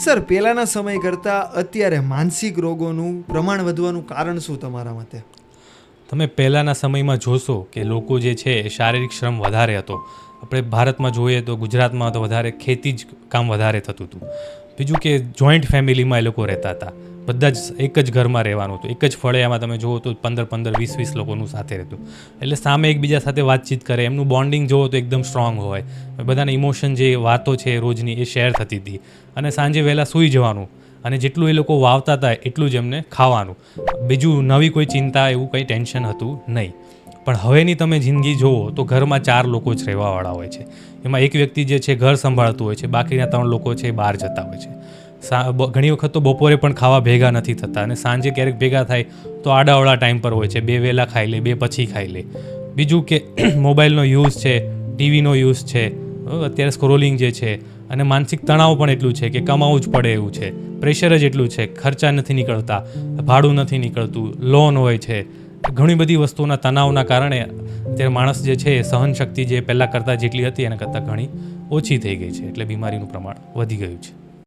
Sir, પહેલાંના સમય કરતાં અત્યારે માનસિક રોગોનું પ્રમાણ વધવાનું કારણ શું તમારા મતે? તમે પહેલાંના સમયમાં જોશો કે લોકો જે છે એ શારીરિક શ્રમ વધારે હતો. આપણે ભારતમાં જોઈએ તો ગુજરાતમાં તો વધારે ખેતી જ કામ વધારે થતું હતું. બીજું કે જોઈન્ટ ફેમિલીમાં એ લોકો રહેતા હતા. બધા જ એક જ ઘરમાં રહેવાનું હતું. એક જ ફળિયામાં તમે જુઓ તો 15-15, 20-20 લોકોનું સાથે રહેતું. એટલે સામે એકબીજા સાથે વાતચીત કરે, એમનું બોન્ડિંગ જુઓ તો એકદમ સ્ટ્રોંગ હોય. બધાના ઇમોશન જે વાતો છે રોજની એ શેર થતી હતી. અને સાંજે વહેલા સૂઈ જવાનું. અને જેટલું એ લોકો વાવતા હતા એટલું જ એમને ખાવાનું. બીજું નવી કોઈ ચિંતા, એવું કંઈ ટેન્શન હતું નહીં. પણ હવેની તમે જિંદગી જુઓ તો ઘરમાં 4 લોકો જ રહેવાવાળા હોય છે. એમાં એક વ્યક્તિ જે છે ઘર સંભાળતું હોય છે, બાકીના 3 લોકો છે એ બહાર જતા હોય છે. ઘણી વખત તો બપોરે પણ ખાવા ભેગા નથી થતા, અને સાંજે ક્યારેક ભેગા થાય તો આડાવડા ટાઈમ પર હોય છે. 2 વહેલા ખાઈ લે, 2 પછી ખાઈ લે. બીજું કે મોબાઈલનો યુઝ છે, ટીવીનો યુઝ છે, અત્યારે સ્ક્રોલિંગ જે છે, અને માનસિક તણાવ પણ એટલું છે કે કમાવું જ પડે એવું છે. પ્રેશર જ એટલું છે, ખર્ચા નથી નીકળતા, ભાડું નથી નીકળતું, લોન હોય છે. ઘણી બધી વસ્તુઓના તણાવના કારણે અત્યારે માણસ જે છે એ સહનશક્તિ જે પહેલાં કરતાં જેટલી હતી એના કરતાં ઘણી ઓછી થઈ ગઈ છે. એટલે બીમારીનું પ્રમાણ વધી ગયું છે.